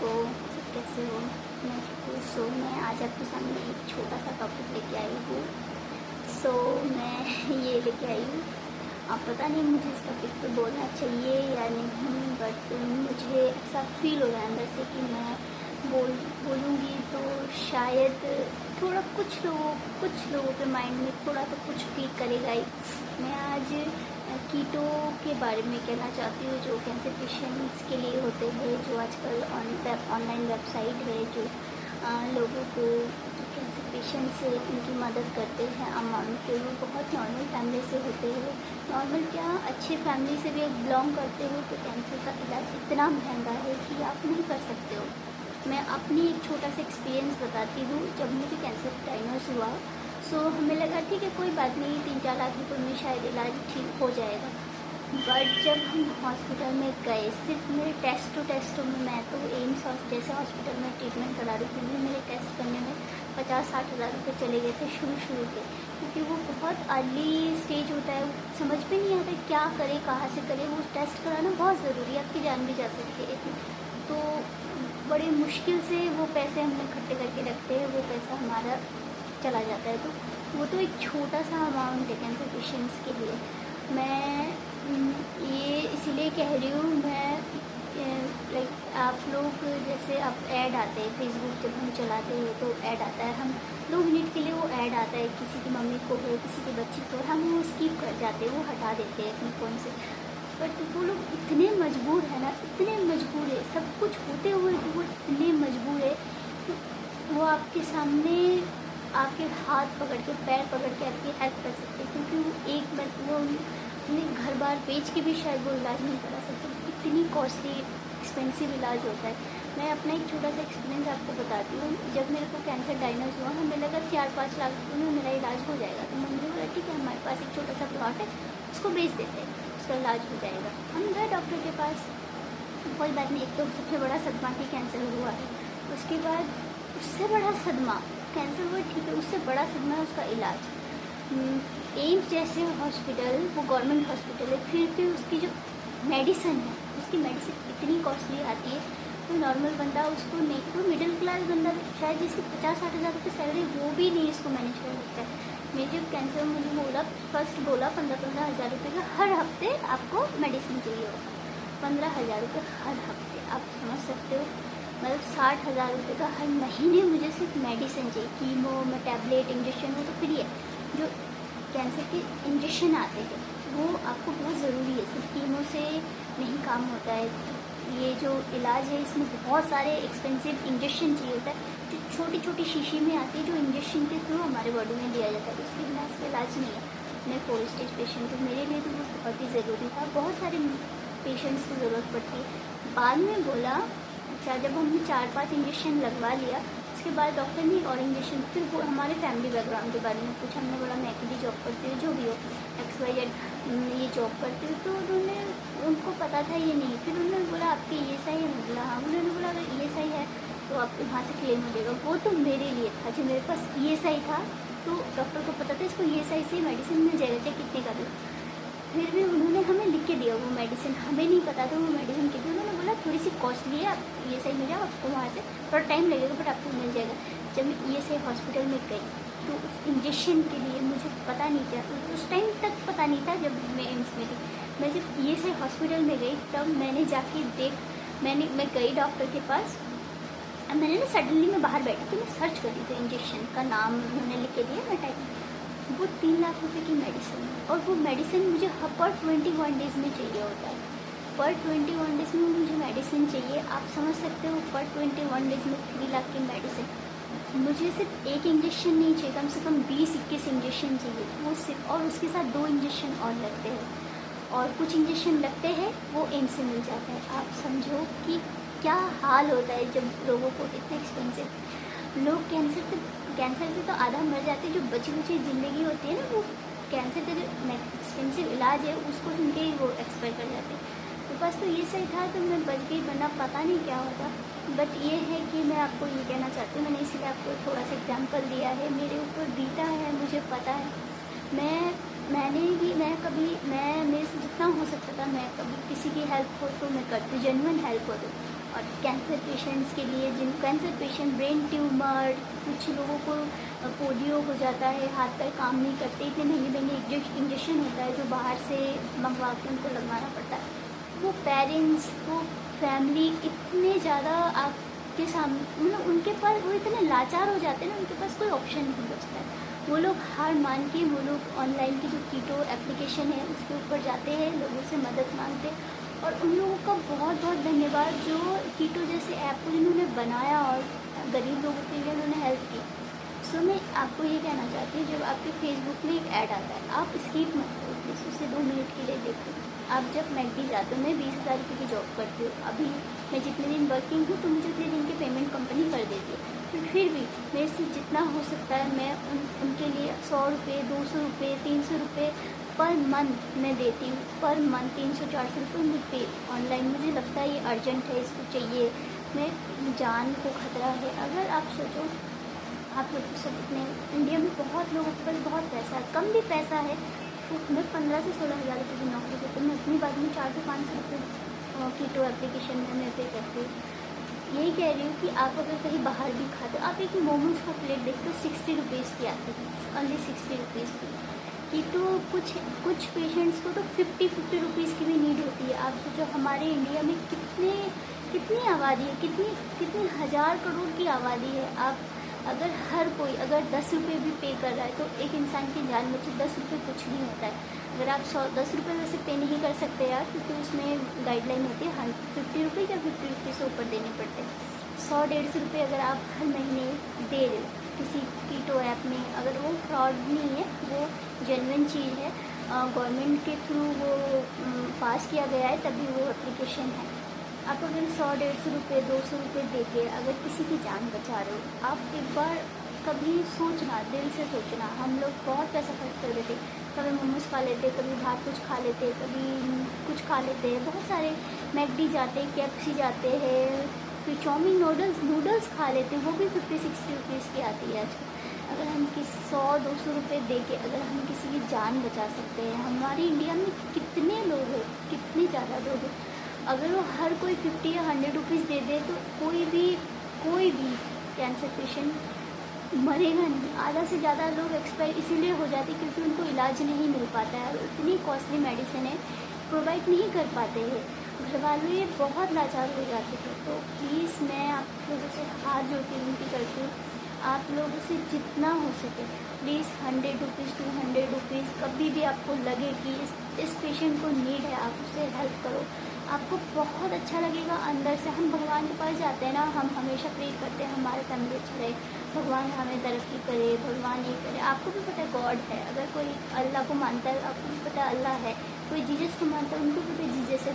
तो सब कैसे हो? मैं ठीक हूँ। मैं आज आपके सामने एक छोटा सा टॉपिक लेके आई हूँ। मैं ये लेके आई हूँ, अब पता नहीं मुझे इस टॉपिक पे बोलना चाहिए या नहीं, बट मुझे ऐसा फील हो रहा है अंदर से कि मैं बोलूँगी तो शायद थोड़ा कुछ लोगों के माइंड में थोड़ा तो कुछ क्लिक करेगा ही। मैं आज कीटो के बारे में कहना चाहती हूँ, जो कैंसर पेशेंट्स के लिए होते हैं, जो आजकल ऑनलाइन वेबसाइट है जो लोगों को, जो कैंसर पेशेंट्स से उनकी मदद करते हैं अमाउंट के। वो बहुत नॉर्मल फैमिली से होते हैं, नॉर्मल क्या अच्छी फैमिली से भी बिलोंग करते हो, तो कैंसर का इलाज इतना महंगा है कि आप नहीं कर सकते हो। मैं अपनी एक छोटा सा एक्सपीरियंस बताती हूँ। जब मुझे कैंसर डायग्नोस हुआ हमें लगा ठीक है कोई बात नहीं, 3-4 लाख रुपये में शायद इलाज ठीक हो जाएगा। बट जब हम हॉस्पिटल में गए, सिर्फ मेरे टेस्टों में, मैं तो एम्स जैसे हॉस्पिटल में ट्रीटमेंट करा रही थी, मेरे टेस्ट करने में 50-60 हज़ार रुपये चले गए थे शुरू के। क्योंकि वो बहुत अर्ली स्टेज होता है, समझ में नहीं आता क्या करे, कहाँ से करे। वो टेस्ट कराना बहुत ज़रूरी है, आपकी जान भी जा सकती है। तो बड़े मुश्किल से वो पैसे हम इकट्ठे करके रखते हैं, वो पैसा हमारा चला जाता है। तो वो तो एक छोटा सा अमाउंट है कैंसर पेशेंट्स के लिए। मैं ये इसीलिए कह रही हूँ, मैं लाइक आप लोग जैसे आप ऐड आते हैं फेसबुक, जब हम चलाते हैं तो ऐड आता है, हम 2 मिनट के लिए वो ऐड आता है, किसी की मम्मी को हो, किसी की बच्ची को, हम वो स्किप कर जाते हैं, वो हटा देते हैं अपने फ़ोन से। बट वो लोग इतने मजबूर है ना, इतने मजबूर है, सब कुछ होते हुए भी वो इतने मजबूर है कि वो आपके सामने आपके हाथ पकड़ के, पैर पकड़ के आपकी हेल्प कर सकते हैं। क्योंकि वो एक बार वो अपने घर बार बेच के भी शायद वो इलाज नहीं करा सकते, इतनी कॉस्टली एक्सपेंसिव इलाज होता है। मैं अपना एक छोटा सा एक्सपीरियंस आपको बताती हूँ। जब मेरे को कैंसर डायग्नोस हुआ, हमें लगा 4-5 लाख रुपये में मेरा इलाज हो जाएगा। तो मम्मी ने बोला ठीक है, हमारे पास एक छोटा सा प्लॉट है, उसको बेच देते हैं, उसका इलाज हो जाएगा। हम गए डॉक्टर के पास, कोई बात नहीं, एक तो सबसे बड़ा सदमा कि कैंसर हुआ है, उसके बाद उससे बड़ा सदमा कैंसर हुआ, ठीक है, उससे बड़ा सदमा है उसका इलाज। एम्स जैसे हॉस्पिटल, वो गवर्नमेंट हॉस्पिटल है, फिर भी उसकी जो मेडिसिन है, उसकी मेडिसिन इतनी कॉस्टली आती है। तो नॉर्मल बंदा उसको नहीं, तो मिडिल क्लास बंदा शायद जिसकी 50-60 हज़ार रुपये सैलरी, वो भी नहीं इसको मैनेज कर सकता है। मेरे जब कैंसर मुझे बोला, फर्स्ट बोला 15-15 हज़ार रुपये का हर हफ्ते आपको मेडिसिन चाहिए होगा। 15 हज़ार रुपये हर हफ्ते, आप समझ सकते हो, मतलब 60 हज़ार रुपये का हर महीने मुझे सिर्फ मेडिसिन चाहिए। कीमो में टैबलेट इंजेक्शन हो तो फ्री है, जो कैंसर के इंजेक्शन आते हैं वो आपको बहुत ज़रूरी है, सिर्फ कीमो से नहीं काम होता है। ये जो इलाज है इसमें बहुत सारे एक्सपेंसिव इंजेक्शन चाहिए होता है, जो छोटी छोटी शीशी में आती है, जो इंजेक्शन के थ्रू हमारे बॉडी में दिया जाता है, उसके बिना इसका इलाज नहीं है। मैं 4 स्टेज पेशेंट हूँ, मेरे लिए तो वो बहुत ही ज़रूरी था। बहुत सारे पेशेंट्स की ज़रूरत पड़ती है। बाद में बोला अच्छा, जब हमने 4-5 इंजेक्शन लगवा लिया, उसके बाद डॉक्टर ने एक और इंजेक्शन, फिर वो हमारे फैमिली बैकग्राउंड के बारे में पूछा। हमने बोला मैं अकेली जॉब करती हूँ, जो भी हो XYZ ये जॉब करती हूँ। तो उन्होंने, उनको पता था ये नहीं, फिर उन्होंने बोला आपके ESI है? मैं बोला हाँ। उन्होंने बोला अगर ESI है तो आपको वहाँ से क्लेम हो जाएगा। वो तो मेरे लिए था, जो मेरे पास ESI था, तो डॉक्टर को पता था इसको ESI से मेडिसिन मिल जाएगा, चाहे कितने का भी। फिर भी उन्होंने हमें लिख के दिया वो मेडिसिन, हमें नहीं पता था वो मेडिसिन की थी। उन्होंने बोला थोड़ी सी कॉस्टली है, आप ESI में जाओ, आपको वहाँ से थोड़ा टाइम लगेगा बट आपको मिल जाएगा। जब मैं ESI हॉस्पिटल में गई तो उस इंजेक्शन के लिए मुझे पता नहीं था, उस टाइम तक पता नहीं था जब मैं एम्स में थी। मैं जब ESI हॉस्पिटल में गई तब मैंने जाके मैं गई डॉक्टर के पास। अब मैंने ना सडनली मैं बाहर बैठी थी, मैं सर्च कर रही थी इंजेक्शन का नाम, उन्होंने लिख के दिया, मैं टाइप, वो 3 लाख रुपए की मेडिसिन है, और वो मेडिसिन मुझे पर 21 डेज़ में चाहिए होता है। पर 21 डेज़ में मुझे मेडिसिन चाहिए, आप समझ सकते हो, पर 21 डेज़ में 3 लाख की मेडिसिन। मुझे सिर्फ एक इंजेक्शन नहीं चाहिए, कम से कम 20-21 इंजेक्शन चाहिए, वो सिर्फ, और उसके साथ 2 इंजेक्शन और लगते हैं, और कुछ इंजेक्शन लगते हैं वो एम्स से मिल जाता है। आप समझो कि क्या हाल होता है जब लोगों को इतने एक्सपेंसिव, लोग कैंसर से तो आधा मर जाते हैं, जो बची खुची ज़िंदगी होती है ना, वो कैंसर का जो एक्सपेंसिव इलाज है उसको सुन के ही वो एक्सपायर कर जाते हैं। तो बस तो ये सही था, तो मैं बच गई, वरना पता नहीं क्या होता। बट ये है कि मैं आपको ये कहना चाहती हूँ, मैंने इसलिए आपको थोड़ा सा एग्जाम्पल दिया है, मेरे ऊपर बीता है, मुझे पता है। मैं मेरे से जितना हो सकता था, मैं कभी किसी की हेल्प हो तो मैं करती हूँ, जेन्युइन हेल्प हो तो। और कैंसर पेशेंट्स के लिए, जिन कैंसर पेशेंट, ब्रेन ट्यूमर, कुछ लोगों को पोलियो हो जाता है, हाथ पैर काम नहीं करते, इतने महंगे महंगे इंजेक्शन होता है जो बाहर से मंगवा के उनको लगवाना पड़ता है। वो पेरेंट्स, वो फैमिली इतने ज़्यादा आपके सामने, मतलब उनके पास, वो इतने लाचार हो जाते हैं ना, उनके पास कोई ऑप्शन नहीं बचता है। वो लोग हार मान के, वो लोग ऑनलाइन की जो कीटो एप्लीकेशन है उसके ऊपर जाते हैं, लोगों से मदद मांगते हैं। और उन लोगों का बहुत बहुत धन्यवाद जो कीटो जैसे ऐप को जिन्होंने बनाया और गरीब लोगों के लिए उन्होंने हेल्प की। सो मैं आपको ये कहना चाहती हूँ, जब आपके फेसबुक में एक ऐड आता है, आप स्किप मत करो प्लीज़, उसे 2 मिनट के लिए देखो। आप जब मैकडी जाते हो, मैं 20,000 रुपये की जॉब करती हूँ, अभी मैं जितने दिन वर्किंग हूँ तो मुझे उतने दिन की पेमेंट कंपनी कर देती है, फिर भी मेरे से जितना हो सकता है मैं उनके लिए 100 रुपये, 200 रुपये, 300 रुपये पर मंथ मैं देती हूँ। पर मंथ 300-400 रुपये मुझे पे ऑनलाइन, मुझे लगता है ये अर्जेंट है, इसको चाहिए, मैं जान को खतरा है। अगर आप सोचो, आप लोग सब इतने, इंडिया में बहुत लोगों के पास बहुत पैसा है, कम भी पैसा है, तो मैं 15 से 16,000 रुपये की नौकरी करती हूँ, मैं अपनी बात में 400 से 500 रुपये कीटो एप्लीकेशन में मैं पे करती हूँ। यही कह रही हूँ कि आप अगर कहीं बाहर भी खाते हो, आप एक मोमोज का प्लेट देखते हो 60 रुपीज़ की आती है, ओनली 60 रुपीज़ की। कीटो कुछ पेशेंट्स को तो 50 रुपीज़ की भी नीड होती है। आप सोचो हमारे इंडिया में कितनी आबादी है, कितनी हज़ार करोड़ की आबादी है। आप अगर हर कोई अगर 10 रुपये भी पे कर रहा है तो एक इंसान की जान बचे। 10 रुपये कुछ नहीं होता है। अगर आप 10 रुपये वैसे पे नहीं कर सकते यार, क्योंकि उसमें गाइडलाइन होती है, 50 रुपीज़ या 50 रुपये से ऊपर देने पड़ते हैं। 100-150 रुपये अगर आप हर महीने दे रहे हो किसी कीटो ऐप में, अगर वो फ्रॉड नहीं है, वो जेन्युइन चीज़ है, गवर्नमेंट के थ्रू वो पास किया गया है, तभी वो एप्लीकेशन है। आप अगर 100-150 रुपये, 200 रुपये दे के अगर किसी की जान बचा रहे हो, आप एक बार कभी सोचना, दिल से सोचना। हम लोग बहुत पैसा खर्च कर देते, कभी मोमोज खा लेते, कभी बाहर कुछ खा लेते, कभी कुछ खा लेते हैं, बहुत सारे मैकडी जाते, KFC जाते हैं, फिर चाउमीन, नूडल्स खा लेते हैं, वो भी 50-60 रुपीज़ की आती है आजकल। अगर हम 100-200 रुपये दे के अगर हम किसी की जान बचा सकते हैं, हमारी इंडिया में कितने लोग हैं, कितने ज़्यादा लोग हैं। अगर वो हर कोई 50 या 100 रुपीज़ दे दे तो कोई भी कैंसर पेशेंट मरेगा नहीं। आधा से ज़्यादा लोग एक्सपायर इसीलिए हो जाते क्योंकि उनको इलाज नहीं मिल पाता है, और इतनी कॉस्टली मेडिसिन है प्रोवाइड नहीं कर पाते हैं, घर वाले बहुत लाचार हो जाते हैं। तो प्लीज़ मैं आप लोगों से हाथ जोड़ के विनती करती हूँ, आप लोगों से जितना हो सके प्लीज़ 100 रुपीज़, 200 रुपीज़, कभी भी आपको लगे कि इस पेशेंट को नीड है, आप उसे हेल्प करो। आपको बहुत अच्छा लगेगा अंदर से। हम भगवान के पास जाते हैं ना, हम हमेशा प्रे करते हैं हमारे फैमिली अच्छा रहे, भगवान हमें तरक्की करे, भगवान ये करे। आपको भी पता है गॉड है, अगर कोई अल्लाह को मानता है, आपको भी पता है अल्लाह है, कोई जीसस को मानता है, उनको भी पता है जीसस है।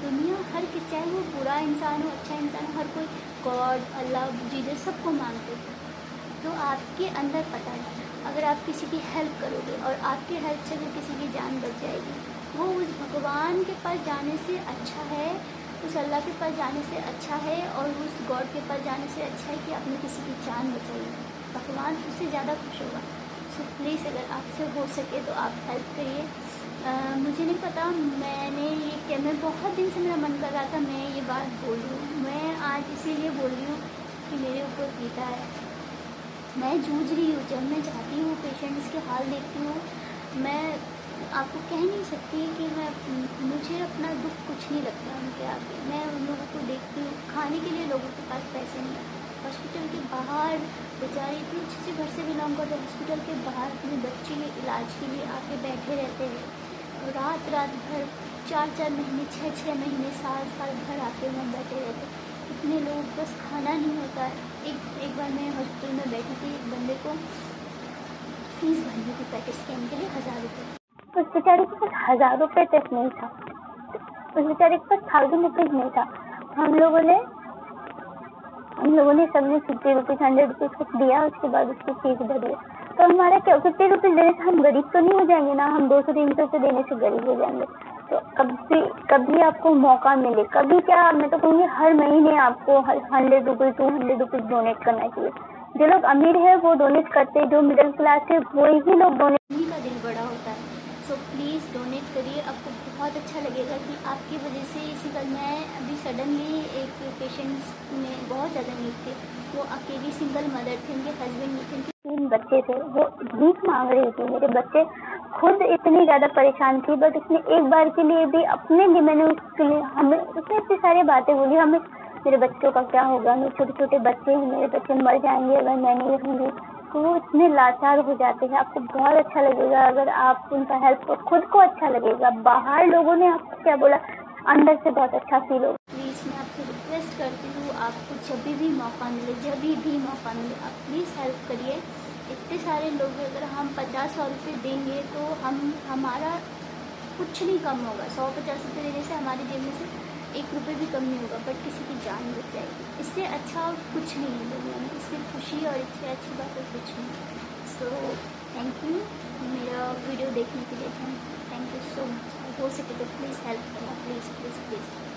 दुनिया हर किस, चाहे वो बुरा इंसान हो, अच्छा इंसान हो, हर कोई गॉड, अल्लाह, जीसस सबको मानते हैं। तो आपके अंदर पता है, अगर आप किसी की हेल्प करोगे और आपके हेल्प से अगर किसी की जान बच जाएगी, वो उस भगवान के पास जाने से अच्छा है, उस अल्लाह के पास जाने से अच्छा है, और उस गॉड के पास जाने से अच्छा है कि आपने किसी की जान बचाई है। भगवान उससे ज़्यादा खुश होगा। सो प्लीज़ अगर आपसे हो सके तो आप हेल्प करिए। मुझे नहीं पता, मैंने ये क्या, मैं बहुत दिन से मेरा मन कर रहा था मैं ये बात बोलूँ। मैं आज इसीलिए बोल रही हूँ कि मेरे ऊपर बीता है, मैं जूझ रही हूँ। जब मैं जाती हूँ पेशेंट्स के हाल देखती हूँ, मैं आपको कह नहीं सकती कि मुझे अपना दुख कुछ नहीं लगता उनके आगे। मैं उन लोगों को देखती हूँ, खाने के लिए लोगों के पास पैसे नहीं है, हॉस्पिटल के बाहर बेचारे इतने अच्छे से घर से बिलोंग करते, हॉस्पिटल के बाहर अपने बच्चे के इलाज के लिए आके बैठे रहते हैं, रात भर, 4-4 महीने, 6-6 महीने, साल भर आके वहाँ बैठे रहते हैं। कितने लोग, बस खाना नहीं होता है। एक बार मैं हॉस्पिटल में बैठी थी, एक बंदे को फीस भरनी थी पैकेट स्कैन के लिए 1000 रुपये। उस बेचारे के पास 1000 रुपये तक नहीं था, उस बेचारे के पास 1000 रुपीज़ नहीं था। हम लोगों ने सबने 50 रुपीज़, 100 रुपीज़ कुछ दिया, उसके बाद उसकी फीस भरी। तो हमारा क्या, 50 रुपीज़ देने से हम गरीब तो नहीं हो जाएंगे ना, हम 200-300 रुपये देने से गरीब हो जाएंगे। तो कभी आपको मौका मिले, कभी क्या, मैं तो कहूँगी हर महीने आपको 100 रुपीज़, 200 रुपीज़ डोनेट करना चाहिए। जो लोग अमीर है वो डोनेट करते हैं, जो मिडिल क्लास है वही लोग डोनेट, उन्हीं का दिल बड़ा होता है। सो प्लीज़ डोनेट करिए, आपको बहुत अच्छा लगेगा कि आपकी वजह से इसी कल मैं अभी सडनली एक पेशेंट पेशेंट्स में बहुत ज़्यादा नीड थी। वो अकेली सिंगल मदर थी, उनके हस्बैंड नहीं थे, उनके 3 बच्चे थे। वो भीख मांग रही थी। मेरे बच्चे खुद इतनी ज़्यादा परेशान थी, बट उसने एक बार के लिए भी अपने लिए, मैंने उसके लिए, हमें उसने इतनी सारी बातें बोली, हमें मेरे बच्चों का क्या होगा, मेरे छोटे छोटे बच्चे हैं, मेरे बच्चे मर जाएंगे अगर मैं नहीं रहूँगी। तो वो इतने लाचार हो जाते हैं। आपको बहुत अच्छा लगेगा अगर आप उनका हेल्प करो, खुद को अच्छा लगेगा। बाहर लोगों ने आपको क्या बोला, अंदर से बहुत अच्छा फील होगा। प्लीज़ मैं आपसे रिक्वेस्ट करती हूँ, आपको जब भी मौका मिले, आप प्लीज़ हेल्प करिए। इतने सारे लोग हैं, अगर हम 50-100 रुपये देंगे तो हमारा कुछ नहीं कम होगा। 100-50 रुपये देने से हमारे जेब में से 1 रुपये भी कम नहीं होगा, बट किसी की जान बच जाएगी। इससे अच्छा और कुछ नहीं है दुनिया में, इससे खुशी और इससे अच्छी बात और कुछ नहीं। सो थैंक यू मेरा वीडियो देखने के लिए। Thank you so much. हो सके तो प्लीज़ हेल्प करना, प्लीज़ प्लीज़ प्लीज़।